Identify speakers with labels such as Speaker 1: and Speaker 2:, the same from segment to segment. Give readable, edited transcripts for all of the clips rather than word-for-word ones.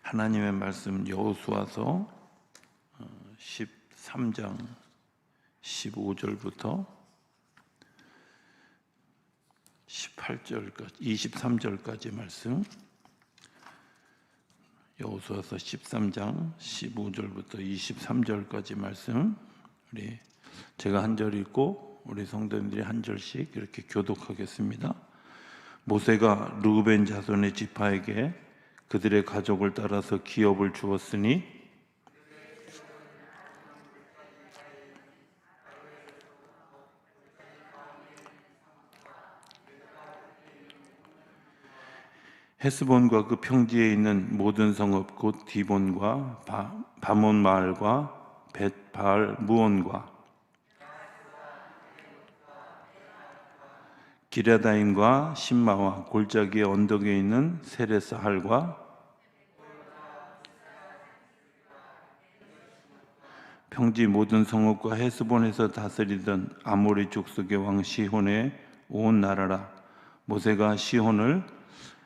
Speaker 1: 하나님의 말씀 여호수아서 13장 15절부터 18절까지 23절까지 말씀. 여호수아서 13장 15절부터 23절까지 말씀. 제가 한 절 읽고 우리 성도님들이 한 절씩 이렇게 교독하겠습니다. 모세가 르우벤 자손의 지파에게 그들의 가족을 따라서 기업을 주었으니 헤스본과 그 평지에 있는 모든 성읍 곧 디본과 바몬 마을과 벳바알 무온과 기랴다임과 신마와 골짜기의 언덕에 있는 세레스할과 평지 모든 성읍과 헤스본에서 다스리던 아모리 족속의 왕 시혼의 온 나라라. 모세가 시혼을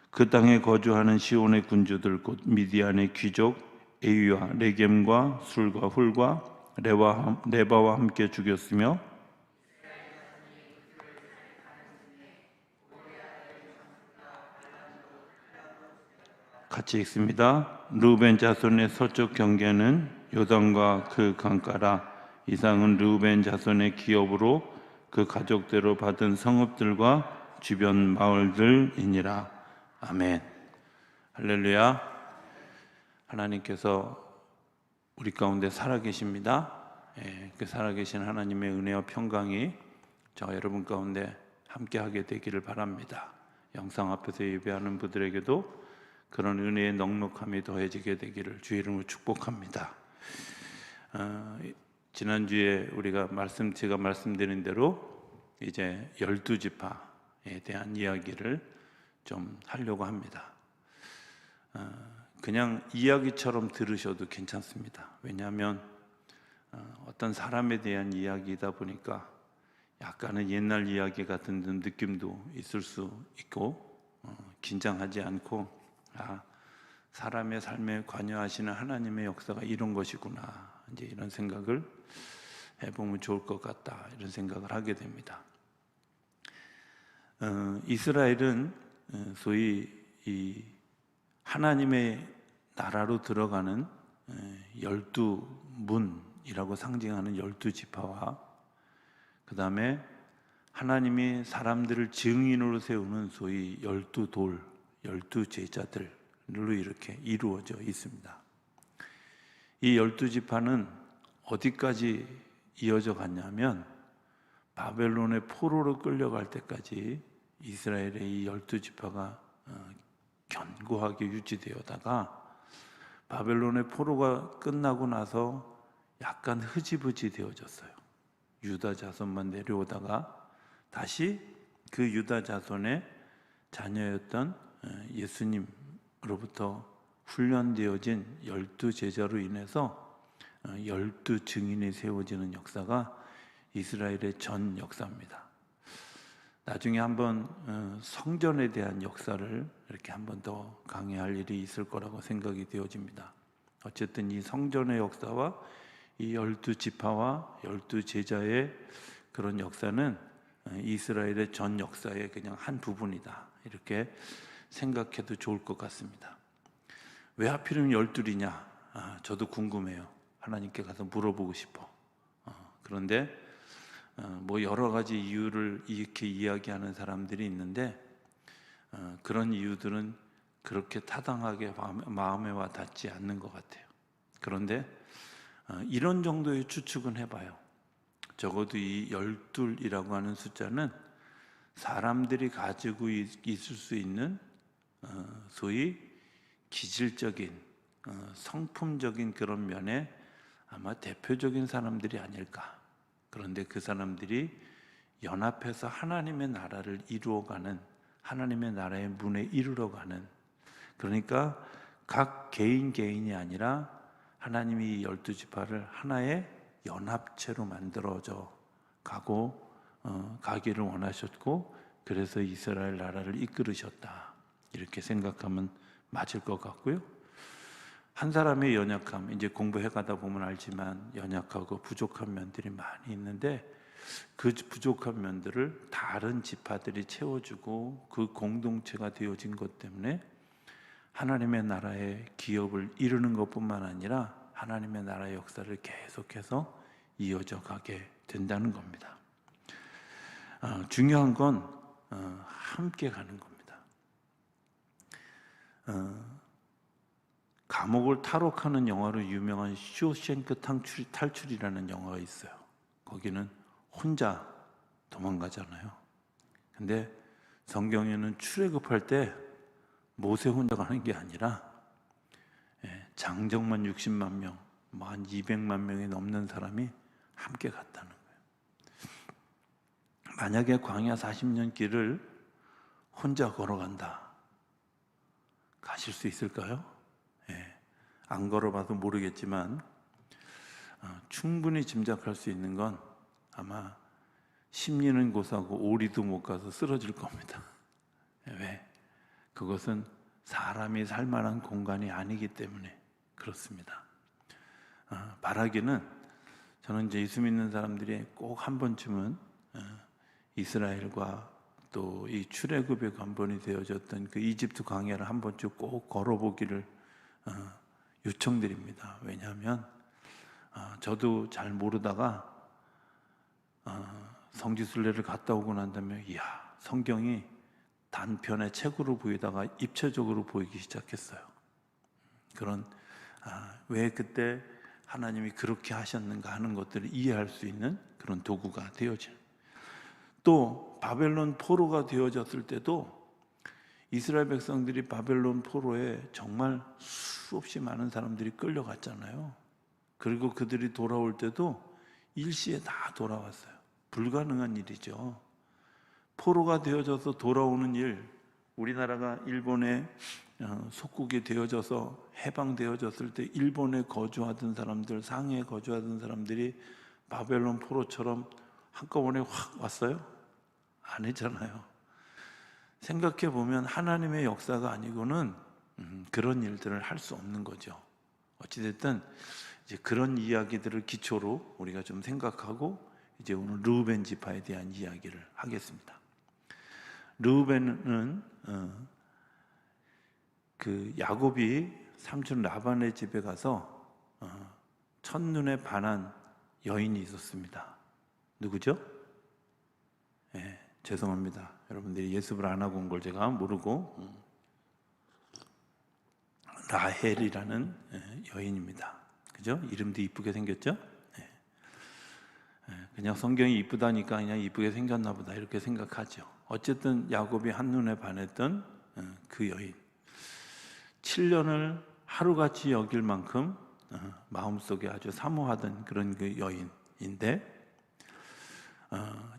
Speaker 1: 그 땅에 거주하는 시온의 군주들 곧 미디안의 귀족 에위와 레겜과 술과 훌과 레바와 함께 죽였으며 같이 읽습니다. 르우벤 자손의 서쪽 경계는 요단과 그 강가라. 이상은 르우벤 자손의 기업으로 그 가족대로 받은 성읍들과 주변 마을들이니라. 아멘. 할렐루야. 하나님께서 우리 가운데 살아계십니다. 그 살아계신 하나님의 은혜와 평강이 저와 여러분 가운데 함께하게 되기를 바랍니다. 영상 앞에서 예배하는 분들에게도 그런 은혜의 넉넉함이 더해지게 되기를 주의 이름으로 축복합니다. 지난주에 제가 말씀드린 대로 이제 12지파에 대한 이야기를 좀 하려고 합니다. 그냥 이야기처럼 들으셔도 괜찮습니다. 왜냐하면 어떤 사람에 대한 이야기이다 보니까 약간은 옛날 이야기 같은 느낌도 있을 수 있고 긴장하지 않고 사람의 삶에 관여하시는 하나님의 역사가 이런 것이구나, 이제 이런 생각을 해보면 좋을 것 같다, 이런 생각을 하게 됩니다. 이스라엘은 소위 이 하나님의 나라로 들어가는 12문이라고 상징하는 12지파와 그 다음에 하나님이 사람들을 증인으로 세우는 소위 12돌, 12제자들로 이렇게 이루어져 있습니다. 이 12지파는 어디까지 이어져 갔냐면 바벨론의 포로로 끌려갈 때까지 이스라엘의 이 12지파가 견고하게 유지되어다가 바벨론의 포로가 끝나고 나서 약간 흐지부지 되어졌어요. 유다 자손만 내려오다가 다시 그 유다 자손의 자녀였던 예수님으로부터 훈련되어진 12제자로 인해서 12증인이 세워지는 역사가 이스라엘의 전 역사입니다. 나중에 한번 성전에 대한 역사를 이렇게 한번 더 강의할 일이 있을 거라고 생각이 되어집니다. 어쨌든 이 성전의 역사와 이 12지파와 12제자의 그런 역사는 이스라엘의 전 역사의 그냥 한 부분이다, 이렇게 생각해도 좋을 것 같습니다. 왜 하필이면 12이냐? 저도 궁금해요. 하나님께 가서 물어보고 싶어. 그런데 뭐 여러 가지 이유를 이렇게 이야기하는 사람들이 있는데 그런 이유들은 그렇게 타당하게 마음에 와 닿지 않는 것 같아요. 그런데 이런 정도의 추측은 해봐요. 적어도 이 12이라고 하는 숫자는 사람들이 가지고 있을 수 있는 소위 기질적인 성품적인 그런 면에 아마 대표적인 사람들이 아닐까. 그런데 그 사람들이 연합해서 하나님의 나라를 이루어가는, 하나님의 나라의 문에 이르러가는, 그러니까 각 개인이 아니라 하나님이 이 12지파를 하나의 연합체로 만들어져 가기를 원하셨고, 그래서 이스라엘 나라를 이끌으셨다, 이렇게 생각하면 맞을 것 같고요. 한 사람의 연약함, 이제 공부해 가다 보면 알지만 연약하고 부족한 면들이 많이 있는데 그 부족한 면들을 다른 지파들이 채워주고 그 공동체가 되어진 것 때문에 하나님의 나라의 기업을 이루는 것뿐만 아니라 하나님의 나라의 역사를 계속해서 이어져 가게 된다는 겁니다. 중요한 건 함께 가는 겁니다. 감옥을 탈옥하는 영화로 유명한 쇼생크 탈출이라는 영화가 있어요. 거기는 혼자 도망가잖아요. 근데 성경에는 출애굽할 때 모세 혼자 가는 게 아니라 장정만 60만 명, 한 200만 명이 넘는 사람이 함께 갔다는 거예요. 만약에 광야 40년 길을 혼자 걸어간다. 가실 수 있을까요? 안 걸어봐도 모르겠지만 충분히 짐작할 수 있는 건 아마 심리는 고사고 오리도 못 가서 쓰러질 겁니다. 왜? 그것은 사람이 살 만한 공간이 아니기 때문에 그렇습니다. 바라기는 저는 이제 예수 믿는 사람들이 꼭 한 번쯤은 이스라엘과 또 이 출애굽의 관본이 되어졌던 그 이집트 광야를 한 번쯤 꼭 걸어보기를 요청드립니다. 왜냐하면 저도 잘 모르다가 성지순례를 갔다 오고 난 다음에 이야, 성경이 단편의 책으로 보이다가 입체적으로 보이기 시작했어요. 그런 왜 그때 하나님이 그렇게 하셨는가 하는 것들을 이해할 수 있는 그런 도구가 되어진. 또 바벨론 포로가 되어졌을 때도 이스라엘 백성들이 바벨론 포로에 정말 수없이 많은 사람들이 끌려갔잖아요. 그리고 그들이 돌아올 때도 일시에 다 돌아왔어요. 불가능한 일이죠. 포로가 되어져서 돌아오는 일, 우리나라가 일본의 속국이 되어져서 해방되어졌을 때 일본에 거주하던 사람들, 상해에 거주하던 사람들이 바벨론 포로처럼 한꺼번에 확 왔어요? 아니잖아요. 생각해 보면 하나님의 역사가 아니고는 그런 일들을 할 수 없는 거죠. 어찌됐든 이제 그런 이야기들을 기초로 우리가 좀 생각하고 이제 오늘 르우벤 지파에 대한 이야기를 하겠습니다. 르우벤은 그 야곱이 삼촌 라반의 집에 가서 첫눈에 반한 여인이 있었습니다. 누구죠? 죄송합니다. 여러분들이 예습을 안 하고 온 걸 제가 모르고 라헬이라는 여인입니다. 그죠? 이름도 이쁘게 생겼죠? 그냥 성경이 이쁘다니까 그냥 이쁘게 생겼나 보다 이렇게 생각하죠. 어쨌든 야곱이 한눈에 반했던 그 여인, 7년을 하루같이 여길 만큼 마음속에 아주 사모하던 그런 그 여인인데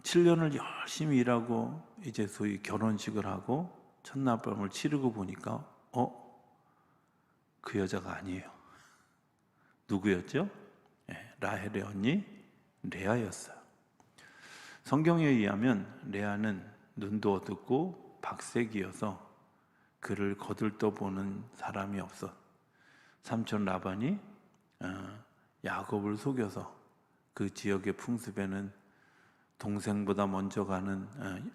Speaker 1: 7년을 열심히 일하고 이제 소위 결혼식을 하고 첫날밤을 치르고 보니까 그 여자가 아니에요. 누구였죠? 라헬의 언니 레아였어요. 성경에 의하면 레아는 눈도 어둡고 박색이어서 그를 거들떠보는 사람이 없어 삼촌 라반이 야곱을 속여서 그 지역의 풍습에는 동생보다 먼저 가는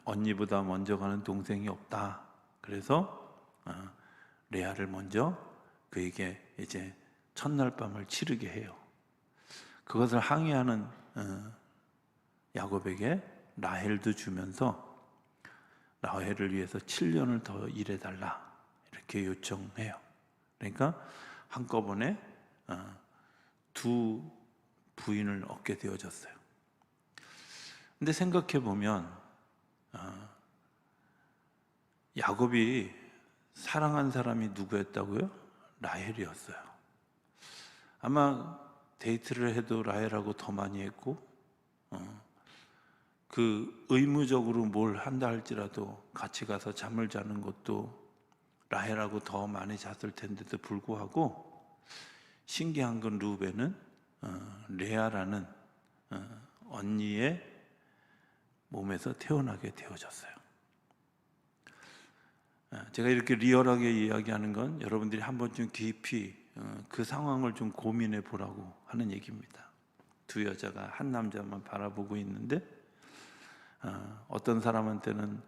Speaker 1: 언니보다 먼저 가는 동생이 없다. 그래서 레아를 먼저 그에게 이제 첫날 밤을 치르게 해요. 그것을 항의하는 야곱에게 라헬도 주면서 라헬을 위해서 7년을 더 일해달라 이렇게 요청해요. 그러니까 한꺼번에 두 부인을 얻게 되어졌어요. 근데 생각해 보면 야곱이 사랑한 사람이 누구였다고요? 라헬이었어요. 아마 데이트를 해도 라헬하고 더 많이 했고 그 의무적으로 뭘 한다 할지라도 같이 가서 잠을 자는 것도 라헬하고 더 많이 잤을 텐데도 불구하고 신기한 건 르우벤은 레아라는 언니의 몸에서 태어나게 되어졌어요. 제가 이렇게 리얼하게 이야기하는 건 여러분들이 한 번쯤 깊이 그 상황을 좀 고민해 보라고 하는 얘기입니다. 두 여자가 한 남자만 바라보고 있는데 어떤 사람한테는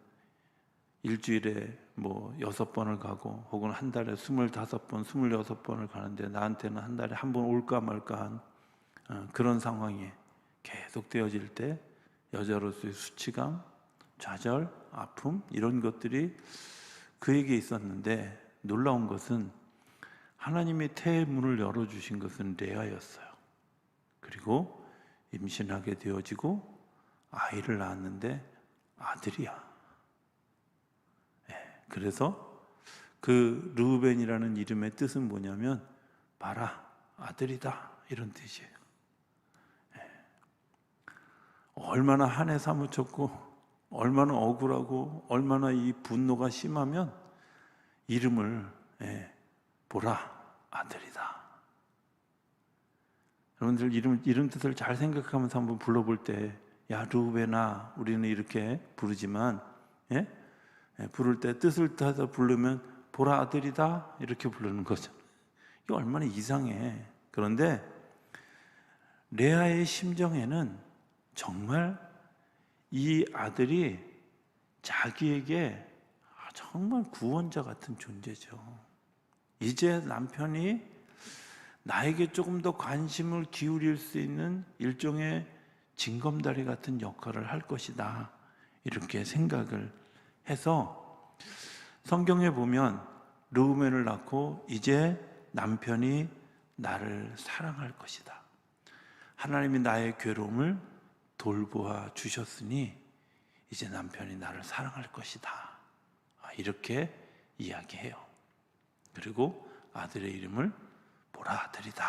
Speaker 1: 일주일에 뭐 6번을 가고 혹은 한 달에 25번, 26번을 가는데 나한테는 한 달에 한 번 올까 말까 한 그런 상황이 계속 되어질 때 여자로서의 수치감, 좌절, 아픔 이런 것들이 그에게 있었는데 놀라운 것은 하나님이 태의 문을 열어주신 것은 레아였어요. 그리고 임신하게 되어지고 아이를 낳았는데 아들이야. 그래서 그 르우벤이라는 이름의 뜻은 뭐냐면 봐라 아들이다 이런 뜻이에요. 얼마나 한해 사무쳤고 얼마나 억울하고 얼마나 이 분노가 심하면 이름을 보라 아들이다. 여러분들 이름 뜻을 잘 생각하면서 한번 불러볼 때 야 르우벤아 우리는 이렇게 부르지만 부를 때 뜻을 따서 부르면 보라 아들이다 이렇게 부르는 거죠. 이게 얼마나 이상해. 그런데 레아의 심정에는 정말 이 아들이 자기에게 정말 구원자 같은 존재죠. 이제 남편이 나에게 조금 더 관심을 기울일 수 있는 일종의 징검다리 같은 역할을 할 것이다 이렇게 생각을 해서 성경에 보면 르우벤을 낳고 이제 남편이 나를 사랑할 것이다. 하나님이 나의 괴로움을 돌보아 주셨으니 이제 남편이 나를 사랑할 것이다. 이렇게 이야기해요. 그리고 아들의 이름을 보라 아들이다.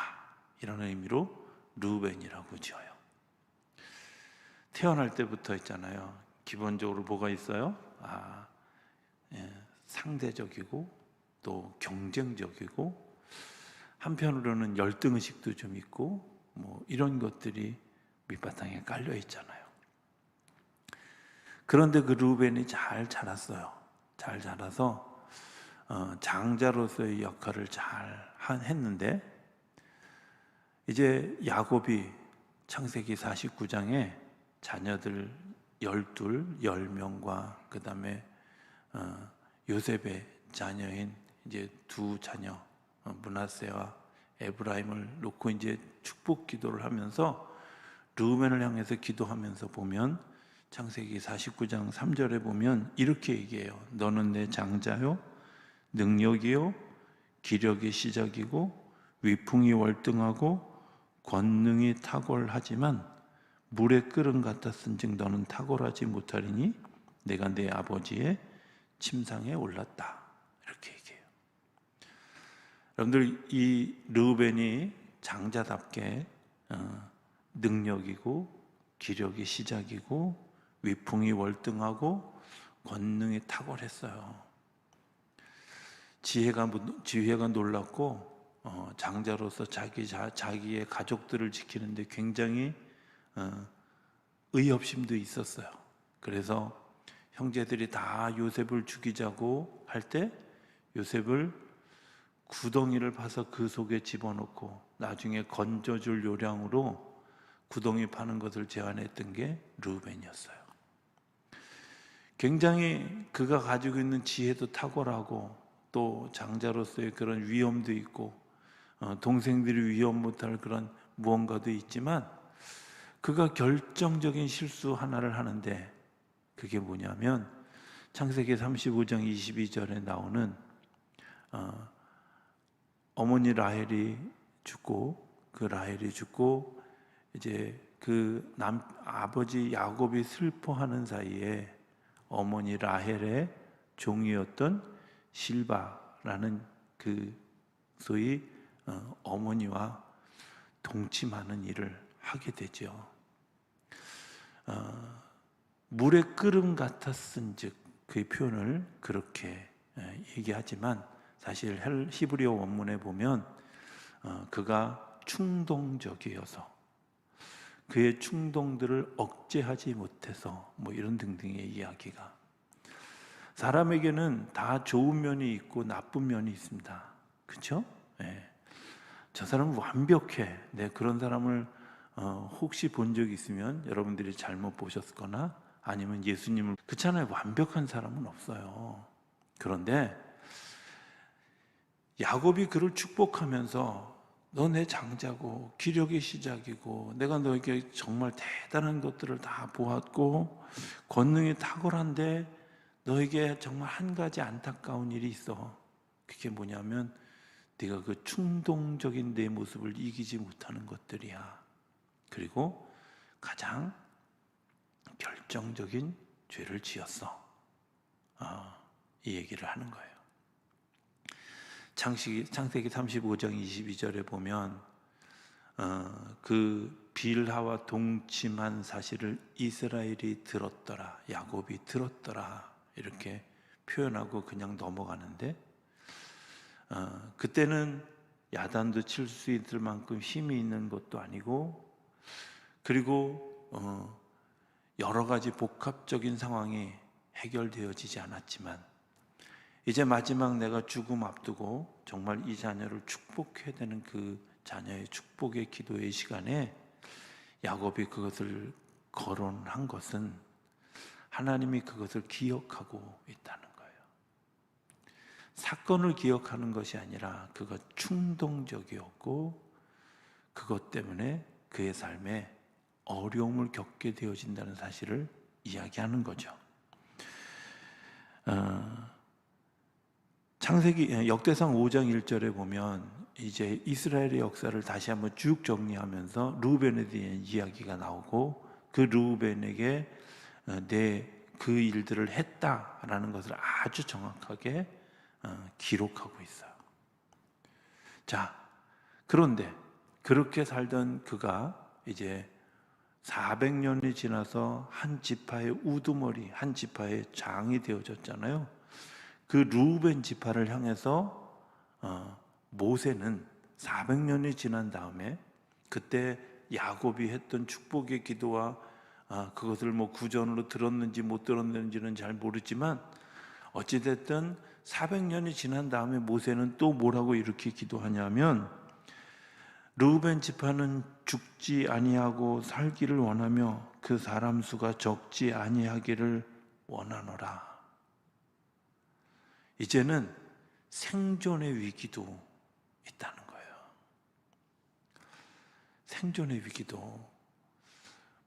Speaker 1: 이런 의미로 르우벤이라고 지어요. 태어날 때부터 있잖아요. 기본적으로 뭐가 있어요? 상대적이고 또 경쟁적이고 한편으로는 열등의식도 좀 있고 뭐 이런 것들이 밑바탕에 깔려 있잖아요. 그런데 그 르우벤이 잘 자랐어요. 잘 자라서 장자로서의 역할을 잘 했는데 이제 야곱이 창세기 49장에 자녀들 10명과 그 다음에 요셉의 자녀인 이제 두 자녀 므낫세와 에브라임을 놓고 이제 축복 기도를 하면서 르우벤을 향해서 기도하면서 보면 창세기 49장 3절에 보면 이렇게 얘기해요. 너는 내 장자요 능력이요 기력의 시작이고 위풍이 월등하고 권능이 탁월하지만 물의 끓음 같았은즉 너는 탁월하지 못하리니 내가 내 아버지의 침상에 올랐다. 이렇게 얘기해요. 여러분들 이 르우벤이 장자답게 능력이고 기력이 시작이고 위풍이 월등하고 권능이 탁월했어요. 지혜가 놀랐고 장자로서 자기의 가족들을 지키는데 굉장히 의협심도 있었어요. 그래서 형제들이 다 요셉을 죽이자고 할 때 요셉을 구덩이를 파서 그 속에 집어넣고 나중에 건져줄 요량으로 구덩이 파는 것을 제안했던 게 르우벤이었어요. 굉장히 그가 가지고 있는 지혜도 탁월하고 또 장자로서의 그런 위엄도 있고 동생들이 위엄 못할 그런 무언가도 있지만 그가 결정적인 실수 하나를 하는데 그게 뭐냐면 창세기 35장 22절에 나오는 어머니 라헬이 죽고 그 라헬이 죽고 이제 그 아버지 야곱이 슬퍼하는 사이에 어머니 라헬의 종이었던 실바라는 그 소위 어머니와 동침하는 일을 하게 되죠. 물의 끓음 같았은즉 그 표현을 그렇게 얘기하지만 사실 히브리어 원문에 보면 그가 충동적이어서 그의 충동들을 억제하지 못해서 뭐 이런 등등의 이야기가 사람에게는 다 좋은 면이 있고 나쁜 면이 있습니다. 그렇죠? 네. 저 사람은 완벽해. 네, 그런 사람을 혹시 본 적이 있으면 여러분들이 잘못 보셨거나 아니면 예수님을, 그렇잖아요. 완벽한 사람은 없어요. 그런데 야곱이 그를 축복하면서 너 내 장자고 기력의 시작이고 내가 너에게 정말 대단한 것들을 다 보았고 권능이 탁월한데 너에게 정말 한 가지 안타까운 일이 있어. 그게 뭐냐면 네가 그 충동적인 내 모습을 이기지 못하는 것들이야. 그리고 가장 결정적인 죄를 지었어. 이 얘기를 하는 거예요. 창세기 35장 22절에 보면 그 빌하와 동침한 사실을 이스라엘이 들었더라, 야곱이 들었더라 이렇게 표현하고 그냥 넘어가는데 그때는 야단도 칠 수 있을 만큼 힘이 있는 것도 아니고 그리고 여러 가지 복합적인 상황이 해결되어지지 않았지만 이제 마지막 내가 죽음 앞두고 정말 이 자녀를 축복해야 되는 그 자녀의 축복의 기도의 시간에 야곱이 그것을 거론한 것은 하나님이 그것을 기억하고 있다는 거예요. 사건을 기억하는 것이 아니라 그가 충동적이었고 그것 때문에 그의 삶에 어려움을 겪게 되어진다는 사실을 이야기하는 거죠. 창세기 역대상 5장 1절에 보면 이제 이스라엘의 역사를 다시 한번 쭉 정리하면서 르우벤에 대한 이야기가 나오고 그 르우벤에게 내 그 일들을 했다라는 것을 아주 정확하게 기록하고 있어요. 자, 그런데 그렇게 살던 그가 이제 400년이 지나서 한 지파의 우두머리, 한 지파의 장이 되어졌잖아요. 그 르우벤 지파를 향해서 모세는 400년이 지난 다음에 그때 야곱이 했던 축복의 기도와 그것을 뭐 구전으로 들었는지 못 들었는지는 잘 모르지만 어찌됐든 400년이 지난 다음에 모세는 또 뭐라고 이렇게 기도하냐면 르우벤 지파는 죽지 아니하고 살기를 원하며 그 사람 수가 적지 아니하기를 원하노라. 이제는 생존의 위기도 있다는 거예요. 생존의 위기도.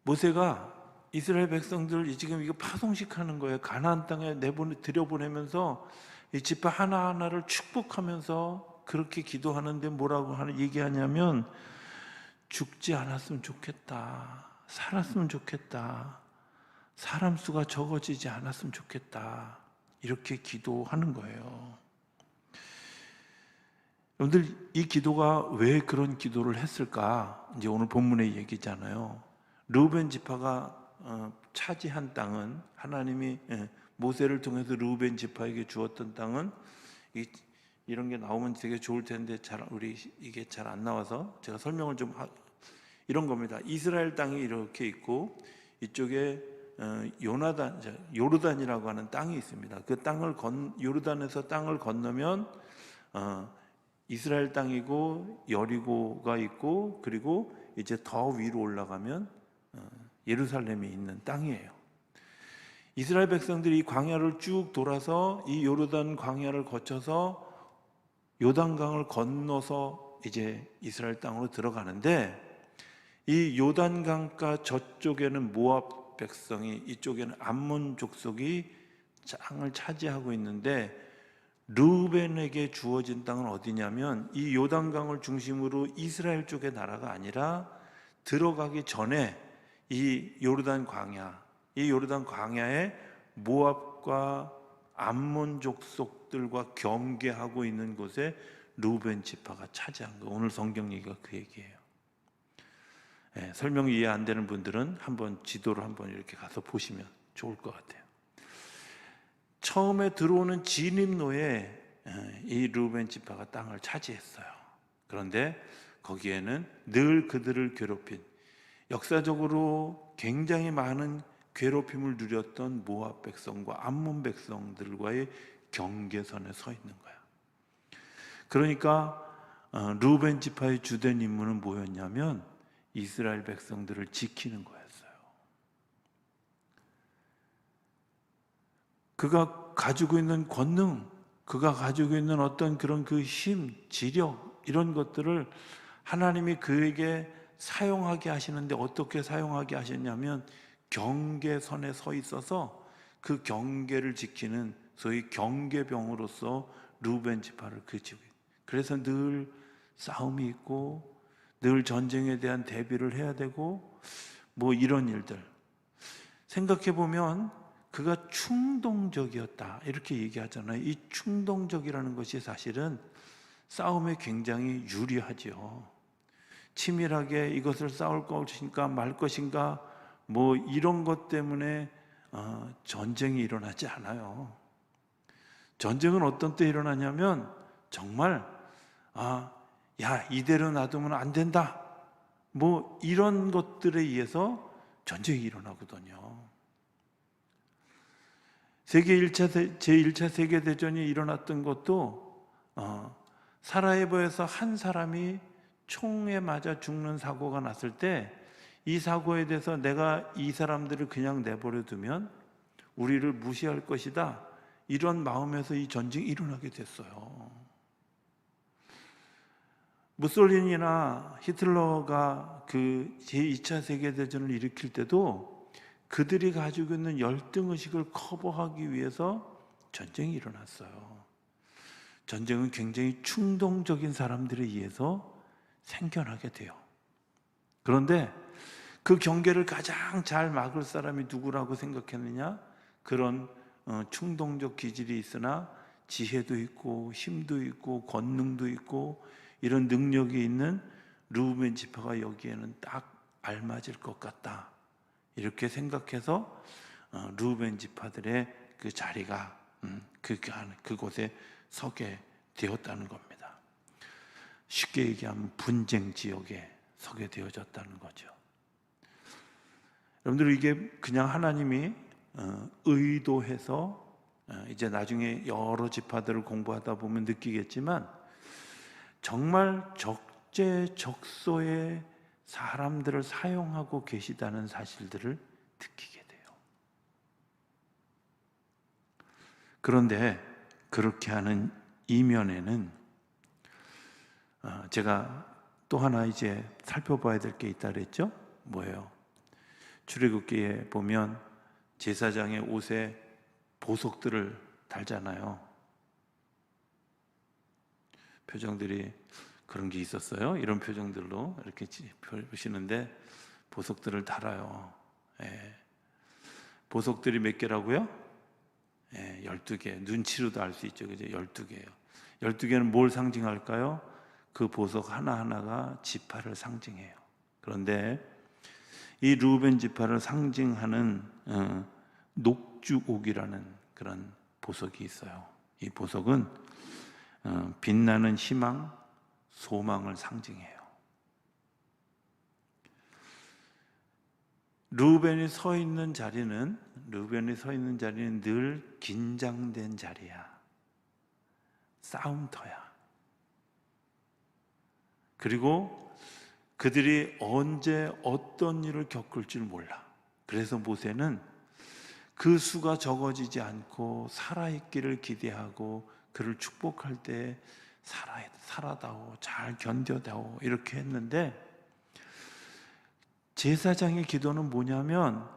Speaker 1: 모세가 이스라엘 백성들 지금 이거 파송식하는 거예요. 가나안 땅에 들여보내면서 이 지파 하나하나를 축복하면서 그렇게 기도하는데 뭐라고 얘기하냐면 죽지 않았으면 좋겠다. 살았으면 좋겠다. 사람 수가 적어지지 않았으면 좋겠다. 이렇게 기도하는 거예요. 여러분들 이 기도가 왜 그런 기도를 했을까? 이제 오늘 본문의 얘기잖아요. 르우벤 지파가 차지한 땅은 하나님이 모세를 통해서 르우벤 지파에게 주었던 땅은 이런 게 나오면 되게 좋을 텐데 우리 이게 잘 안 나와서 제가 설명을 좀 이런 겁니다. 이스라엘 땅이 이렇게 있고 이쪽에 요르단이라고 하는 땅이 있습니다. 그 땅을 요르단에서 땅을 건너면 이스라엘 땅이고 여리고가 있고 그리고 이제 더 위로 올라가면 예루살렘이 있는 땅이에요. 이스라엘 백성들이 광야를 쭉 돌아서 이 요르단 광야를 거쳐서 요단강을 건너서 이제 이스라엘 땅으로 들어가는데 이 요단강가 저쪽에는 모압 백성이 이쪽에는 암몬 족속이 땅을 차지하고 있는데 르우벤에게 주어진 땅은 어디냐면 이 요단강을 중심으로 이스라엘 쪽의 나라가 아니라 들어가기 전에 이 요르단 광야에 모압과 암몬 족속들과 경계하고 있는 곳에 르우벤 지파가 차지한 거. 오늘 성경 얘기가 그 얘기예요. 설명이 이해 안 되는 분들은 한번 지도를 한번 이렇게 가서 보시면 좋을 것 같아요. 처음에 들어오는 진입로에 이 르우벤 지파가 땅을 차지했어요. 그런데 거기에는 늘 그들을 괴롭힌, 역사적으로 굉장히 많은 괴롭힘을 누렸던 모압 백성과 암몬 백성들과의 경계선에 서 있는 거야. 그러니까 르우벤 지파의 주된 임무는 뭐였냐면 이스라엘 백성들을 지키는 거였어요. 그가 가지고 있는 권능, 그가 가지고 있는 어떤 그런 그 힘, 지력 이런 것들을 하나님이 그에게 사용하게 하시는데 어떻게 사용하게 하셨냐면 경계선에 서 있어서 그 경계를 지키는 소위 경계병으로서 르우벤 지파를 그치고, 그래서 늘 싸움이 있고 늘 전쟁에 대한 대비를 해야 되고 뭐 이런 일들 생각해 보면 그가 충동적이었다 이렇게 얘기하잖아요. 이 충동적이라는 것이 사실은 싸움에 굉장히 유리하죠. 치밀하게 이것을 싸울 것인가 말 것인가 뭐 이런 것 때문에 전쟁이 일어나지 않아요. 전쟁은 어떤 때 일어나냐면 정말 야 이대로 놔두면 안 된다 뭐 이런 것들에 의해서 전쟁이 일어나거든요. 제1차 세계대전이 일어났던 것도 사라예보에서 한 사람이 총에 맞아 죽는 사고가 났을 때 이 사고에 대해서 내가 이 사람들을 그냥 내버려 두면 우리를 무시할 것이다 이런 마음에서 이 전쟁이 일어나게 됐어요. 무솔리니나 히틀러가 그 제2차 세계대전을 일으킬 때도 그들이 가지고 있는 열등의식을 커버하기 위해서 전쟁이 일어났어요. 전쟁은 굉장히 충동적인 사람들에 의해서 생겨나게 돼요. 그런데 그 경계를 가장 잘 막을 사람이 누구라고 생각했느냐? 그런 충동적 기질이 있으나 지혜도 있고 힘도 있고 권능도 있고 이런 능력이 있는 르우벤 지파가 여기에는 딱 알맞을 것 같다 이렇게 생각해서 르우벤 지파들의 그 자리가 그곳에 서게 되었다는 겁니다. 쉽게 얘기하면 분쟁 지역에 서게 되어졌다는 거죠. 여러분들 이게 그냥 하나님이 의도해서 이제 나중에 여러 지파들을 공부하다 보면 느끼겠지만 정말 적재적소에 사람들을 사용하고 계시다는 사실들을 느끼게 돼요. 그런데 그렇게 하는 이면에는 제가 또 하나 이제 살펴봐야 될 게 있다 그랬죠? 뭐예요? 출애굽기에 보면 제사장의 옷에 보석들을 달잖아요. 표정들이 그런 게 있었어요. 이런 표정들로 이렇게 보시는데 보석들을 달아요. 보석들이 몇 개라고요? 12개. 눈치로도 알 수 있죠. 그죠? 12개예요. 12개는 뭘 상징할까요? 그 보석 하나하나가 지파를 상징해요. 그런데 이 르우벤 지파를 상징하는 녹주옥이라는 그런 보석이 있어요. 이 보석은 빛나는 희망, 소망을 상징해요. 르우벤이 서 있는 자리는 늘 긴장된 자리야. 싸움터야. 그리고 그들이 언제 어떤 일을 겪을 줄 몰라. 그래서 모세는 그 수가 적어지지 않고 살아있기를 기대하고 그를 축복할 때 살아다오, 잘 견뎌다오 이렇게 했는데 제사장의 기도는 뭐냐면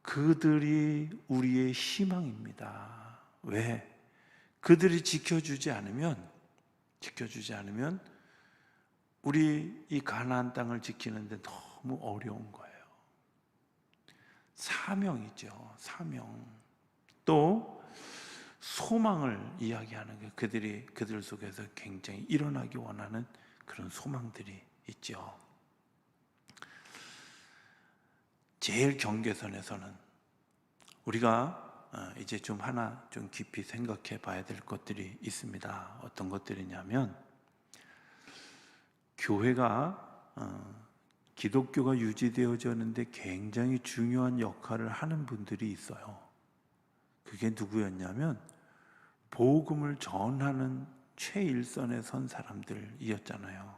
Speaker 1: 그들이 우리의 희망입니다. 왜? 그들이 지켜주지 않으면 우리 이 가나안 땅을 지키는데 너무 어려운 거예요. 사명이죠. 사명. 또 소망을 이야기하는 게 그들 속에서 굉장히 일어나기 원하는 그런 소망들이 있죠. 제일 경계선에서는 우리가 이제 좀 깊이 생각해 봐야 될 것들이 있습니다. 어떤 것들이냐면 교회가 기독교가 유지되어졌는데 굉장히 중요한 역할을 하는 분들이 있어요. 그게 누구였냐면 복음을 전하는 최일선에 선 사람들이었잖아요.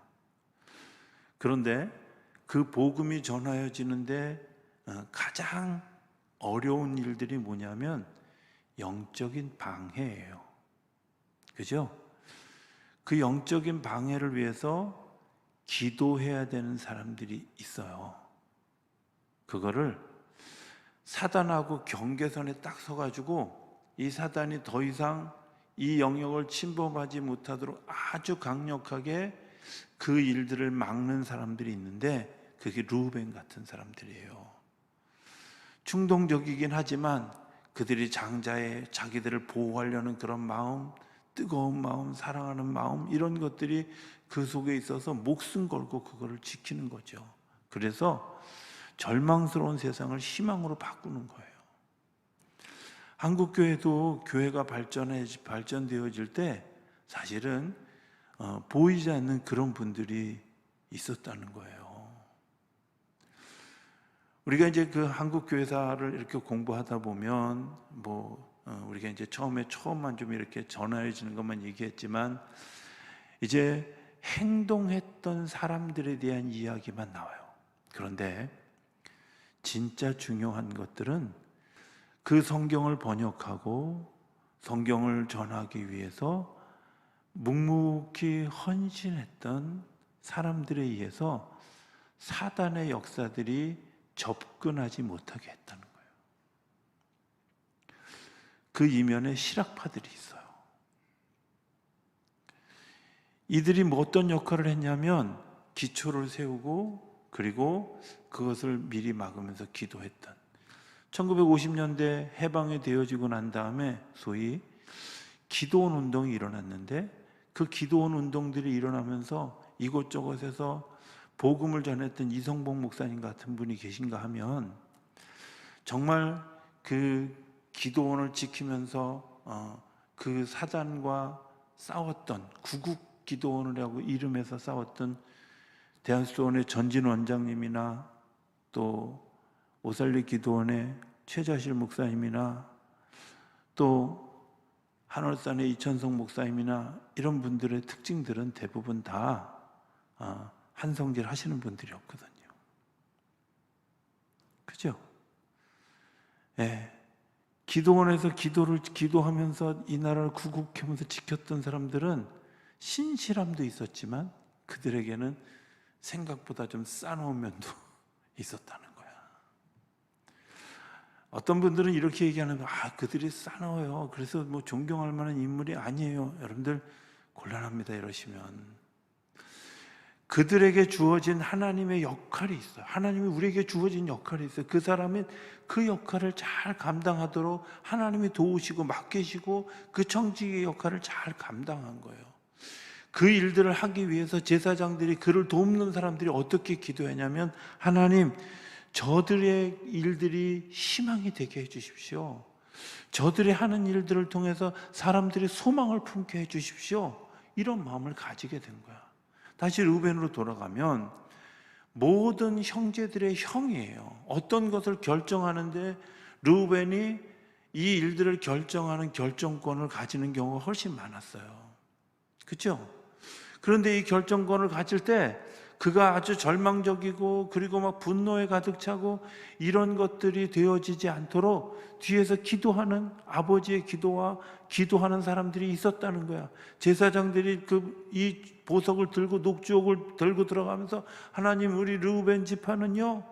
Speaker 1: 그런데 그 복음이 전하여지는데 가장 어려운 일들이 뭐냐면 영적인 방해예요. 그죠? 그 영적인 방해를 위해서 기도해야 되는 사람들이 있어요. 그거를 사단하고 경계선에 딱 서가지고 이 사단이 더 이상 이 영역을 침범하지 못하도록 아주 강력하게 그 일들을 막는 사람들이 있는데 그게 르우벤 같은 사람들이에요. 충동적이긴 하지만 그들이 장자의 자기들을 보호하려는 그런 마음, 뜨거운 마음, 사랑하는 마음, 이런 것들이 그 속에 있어서 목숨 걸고 그거를 지키는 거죠. 그래서 절망스러운 세상을 희망으로 바꾸는 거예요. 한국 교회도 교회가 발전되어질 때 사실은 보이지 않는 그런 분들이 있었다는 거예요. 우리가 이제 그 한국 교회사를 이렇게 공부하다 보면 우리가 이제 처음만 좀 이렇게 전해지는 것만 얘기했지만 이제 행동했던 사람들에 대한 이야기만 나와요. 그런데 진짜 중요한 것들은 그 성경을 번역하고 성경을 전하기 위해서 묵묵히 헌신했던 사람들에 의해서 사단의 역사들이 접근하지 못하게 했다는 거예요. 그 이면에 실학파들이 있어요. 이들이 어떤 역할을 했냐면 기초를 세우고 그리고 그것을 미리 막으면서 기도했던 1950년대 해방이 되어지고 난 다음에 소위 기도원 운동이 일어났는데 그 기도원 운동들이 일어나면서 이곳저곳에서 복음을 전했던 이성복 목사님 같은 분이 계신가 하면 정말 그 기도원을 지키면서 그 사단과 싸웠던 구국 기도원이라고 이름해서 싸웠던 대한수원의 전진 원장님이나 또 오살리 기도원의 최자실 목사님이나 또 한월산의 이천성 목사님이나 이런 분들의 특징들은 대부분 다 한성질 하시는 분들이었거든요. 그죠? 예. 기도원에서 기도하면서 이 나라를 구국하면서 지켰던 사람들은 신실함도 있었지만 그들에게는 생각보다 좀 싸놓은 면도 있었다는 거야. 어떤 분들은 이렇게 얘기하는 거야. 그들이 싸놓아요. 그래서 존경할 만한 인물이 아니에요. 여러분들 곤란합니다. 이러시면 그들에게 주어진 하나님의 역할이 있어요. 하나님이 우리에게 주어진 역할이 있어요. 그 사람은 그 역할을 잘 감당하도록 하나님이 도우시고 맡기시고 그 청지기의 역할을 잘 감당한 거예요. 그 일들을 하기 위해서 제사장들이 그를 돕는 사람들이 어떻게 기도했냐면 하나님, 저들의 일들이 희망이 되게 해주십시오. 저들이 하는 일들을 통해서 사람들이 소망을 품게 해주십시오. 이런 마음을 가지게 된 거야. 다시 르우벤으로 돌아가면 모든 형제들의 형이에요. 어떤 것을 결정하는데 르우벤이 이 일들을 결정하는 결정권을 가지는 경우가 훨씬 많았어요. 그렇죠? 그런데 이 결정권을 가질 때 그가 아주 절망적이고 그리고 막 분노에 가득 차고 이런 것들이 되어지지 않도록 뒤에서 기도하는 아버지의 기도와 기도하는 사람들이 있었다는 거야. 제사장들이 이 보석을 들고 녹주옥을 들고 들어가면서 하나님 우리 르우벤 지파는요,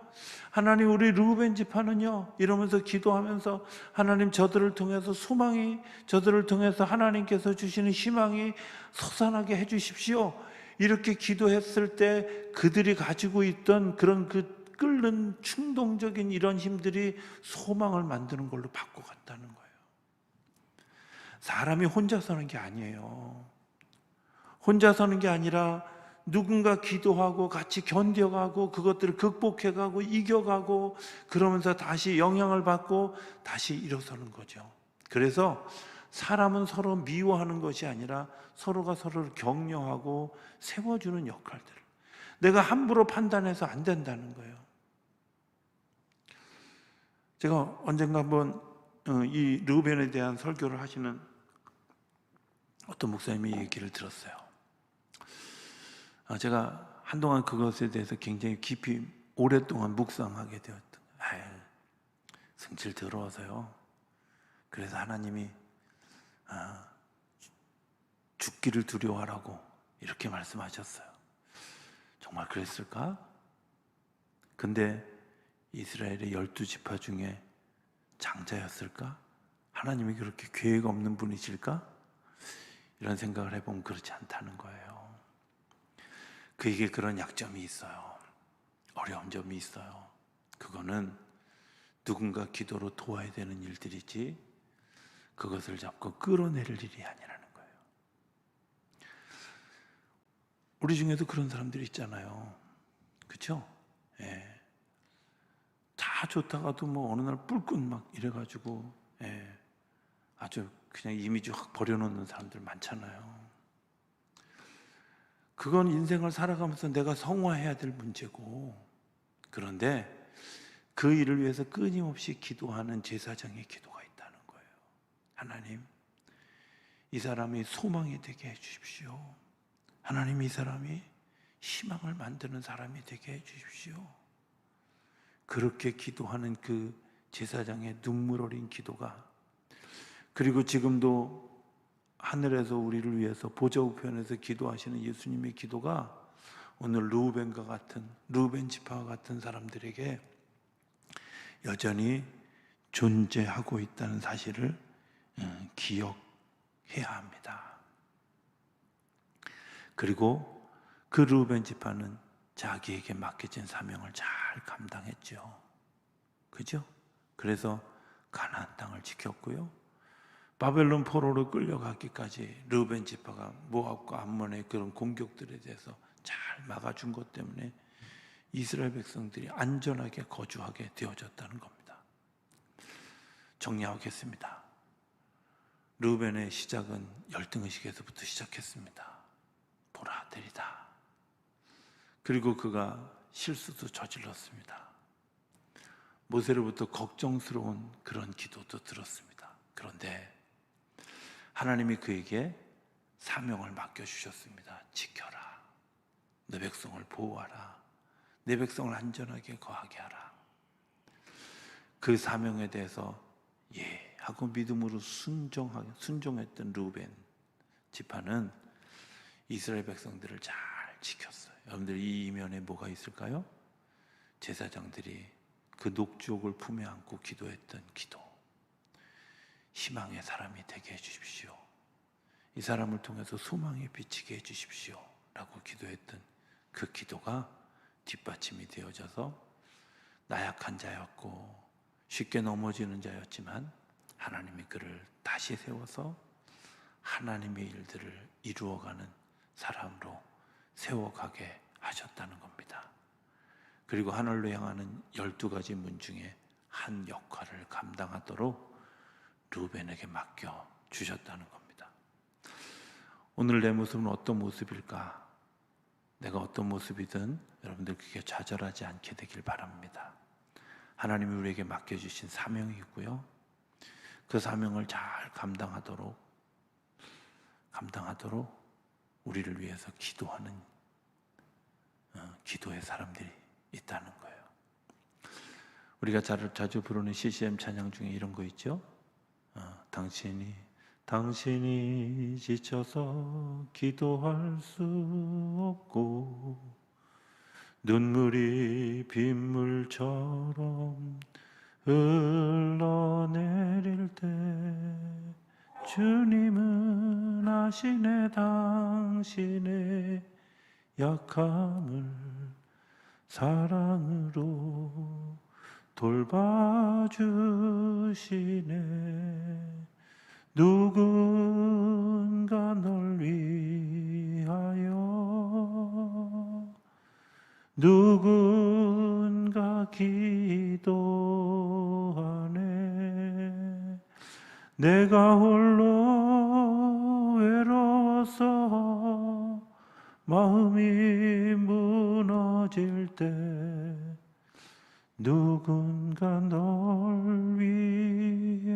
Speaker 1: 하나님 우리 르우벤 지파는요 이러면서 기도하면서 하나님 저들을 통해서 소망이, 저들을 통해서 하나님께서 주시는 희망이 솟아나게 해주십시오. 이렇게 기도했을 때 그들이 가지고 있던 그런 그 끓는 충동적인 이런 힘들이 소망을 만드는 걸로 바꿔갔다는 거예요. 사람이 혼자 서는 게 아니에요. 혼자 서는 게 아니라 누군가 기도하고 같이 견뎌가고 그것들을 극복해가고 이겨가고 그러면서 다시 영향을 받고 다시 일어서는 거죠. 그래서 사람은 서로 미워하는 것이 아니라 서로가 서로를 격려하고 세워주는 역할들. 내가 함부로 판단해서 안 된다는 거예요. 제가 언젠가 한번 이 르우벤에 대한 설교를 하시는 어떤 목사님의 얘기를 들었어요. 제가 한동안 그것에 대해서 굉장히 깊이 오랫동안 묵상하게 되었던, 승질 더러워서요. 그래서 하나님이 죽기를 두려워하라고 이렇게 말씀하셨어요. 정말 그랬을까? 근데 이스라엘의 12지파 중에 장자였을까? 하나님이 그렇게 계획 없는 분이실까? 이런 생각을 해보면 그렇지 않다는 거예요. 그에게 그런 약점이 있어요. 어려운 점이 있어요. 그거는 누군가 기도로 도와야 되는 일들이지 그것을 잡고 끌어내릴 일이 아니라는 거예요. 우리 중에도 그런 사람들이 있잖아요. 그렇죠? 예. 다 좋다가도 뭐 어느 날 뿔끝 막 이래가지고 아주 그냥 이미지 확 버려놓는 사람들 많잖아요. 그건 인생을 살아가면서 내가 성화해야 될 문제고, 그런데 그 일을 위해서 끊임없이 기도하는 제사장의 기도가 있다는 거예요. 하나님, 이 사람이 소망이 되게 해주십시오. 하나님, 이 사람이 희망을 만드는 사람이 되게 해주십시오. 그렇게 기도하는 그 제사장의 눈물 어린 기도가, 그리고 지금도 하늘에서 우리를 위해서 보좌 우편에서 기도하시는 예수님의 기도가 오늘 루벤 지파와 같은 사람들에게 여전히 존재하고 있다는 사실을 기억해야 합니다. 그리고 그 루벤 지파는 자기에게 맡겨진 사명을 잘 감당했죠. 그죠? 그래서 가나안 땅을 지켰고요. 바벨론 포로로 끌려가기까지 르우벤 지파가 모압과 암몬의 그런 공격들에 대해서 잘 막아준 것 때문에 이스라엘 백성들이 안전하게 거주하게 되어졌다는 겁니다. 정리하겠습니다. 르우벤의 시작은 열등의식에서부터 시작했습니다. 보라 되리다. 그리고 그가 실수도 저질렀습니다. 모세로부터 걱정스러운 그런 기도도 들었습니다. 그런데 하나님이 그에게 사명을 맡겨주셨습니다. 지켜라. 내 백성을 보호하라. 내 백성을 안전하게 거하게 하라. 그 사명에 대해서 예 하고 믿음으로 순종했던 루벤 지파는 이스라엘 백성들을 잘 지켰어요. 여러분들 이 이면에 뭐가 있을까요? 제사장들이 그 녹주옥을 품에 안고 기도했던 기도. 희망의 사람이 되게 해주십시오. 이 사람을 통해서 소망에 비치게 해주십시오. 라고 기도했던 그 기도가 뒷받침이 되어져서 나약한 자였고 쉽게 넘어지는 자였지만 하나님이 그를 다시 세워서 하나님의 일들을 이루어가는 사람으로 세워가게 하셨다는 겁니다. 그리고 하늘로 향하는 12가지 문 중에 한 역할을 감당하도록 루벤에게 맡겨 주셨다는 겁니다. 오늘 내 모습은 어떤 모습일까? 내가 어떤 모습이든 여러분들 그게 좌절하지 않게 되길 바랍니다. 하나님이 우리에게 맡겨주신 사명이 있고요. 그 사명을 잘 감당하도록 우리를 위해서 기도하는 기도의 사람들이 있다는 거예요. 우리가 자주 부르는 CCM 찬양 중에 이런 거 있죠? 당신이 지쳐서 기도할 수 없고 눈물이 빗물처럼 흘러내릴 때 주님은 아시네 당신의 약함을 사랑으로 돌봐주시네. 누군가 널 위하여 누군가 기도하네. 내가 홀로 외로워서 마음이 무너질 때 누군가 널 위해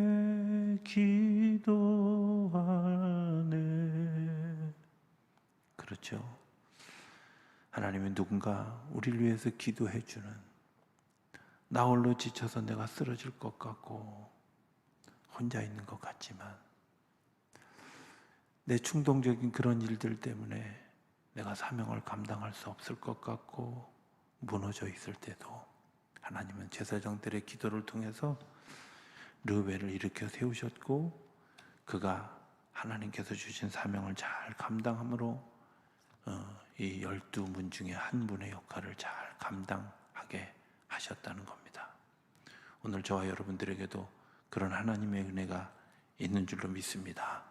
Speaker 1: 기도하네. 그렇죠. 하나님은 누군가 우리를 위해서 기도해 주는, 나 홀로 지쳐서 내가 쓰러질 것 같고 혼자 있는 것 같지만, 내 충동적인 그런 일들 때문에 내가 사명을 감당할 수 없을 것 같고 무너져 있을 때도 하나님은 제사장들의 기도를 통해서 르우벨을 일으켜 세우셨고, 그가 하나님께서 주신 사명을 잘 감당함으로 이 12문 중에 한 분의 역할을 잘 감당하게 하셨다는 겁니다. 오늘 저와 여러분들에게도 그런 하나님의 은혜가 있는 줄로 믿습니다.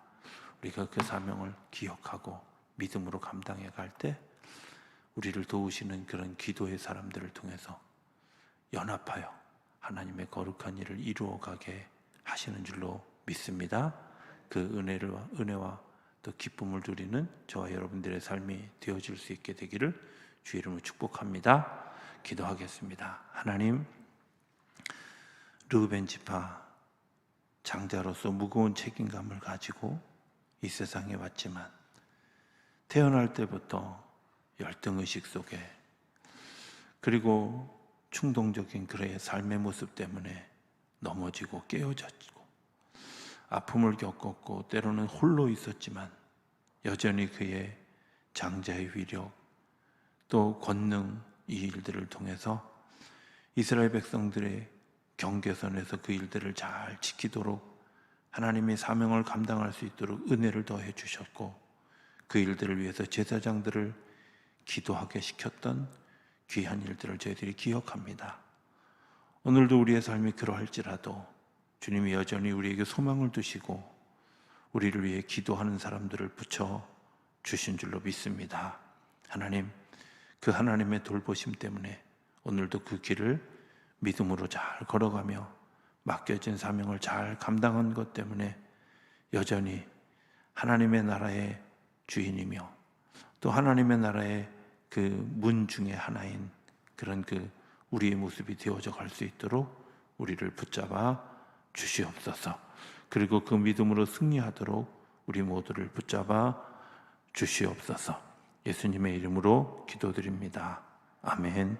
Speaker 1: 우리가 그 사명을 기억하고 믿음으로 감당해 갈 때 우리를 도우시는 그런 기도의 사람들을 통해서 연합하여 하나님의 거룩한 일을 이루어가게 하시는 줄로 믿습니다. 그 은혜와 또 기쁨을 누리는 저와 여러분들의 삶이 되어질 수 있게 되기를 주의 이름으로 축복합니다. 기도하겠습니다. 하나님, 르우벤 지파 장자로서 무거운 책임감을 가지고 이 세상에 왔지만 태어날 때부터 열등의식 속에, 그리고 충동적인 그의 삶의 모습 때문에 넘어지고 깨어졌고 아픔을 겪었고 때로는 홀로 있었지만 여전히 그의 장자의 위력 또 권능, 이 일들을 통해서 이스라엘 백성들의 경계선에서 그 일들을 잘 지키도록 하나님의 사명을 감당할 수 있도록 은혜를 더해 주셨고, 그 일들을 위해서 제사장들을 기도하게 시켰던 귀한 일들을 저희들이 기억합니다. 오늘도 우리의 삶이 그러할지라도 주님이 여전히 우리에게 소망을 두시고 우리를 위해 기도하는 사람들을 붙여 주신 줄로 믿습니다. 하나님, 그 하나님의 돌보심 때문에 오늘도 그 길을 믿음으로 잘 걸어가며 맡겨진 사명을 잘 감당한 것 때문에 여전히 하나님의 나라의 주인이며 또 하나님의 나라의 그 문 중에 하나인 그런 그 우리의 모습이 되어져 갈 수 있도록 우리를 붙잡아 주시옵소서. 그리고 그 믿음으로 승리하도록 우리 모두를 붙잡아 주시옵소서. 예수님의 이름으로 기도드립니다. 아멘.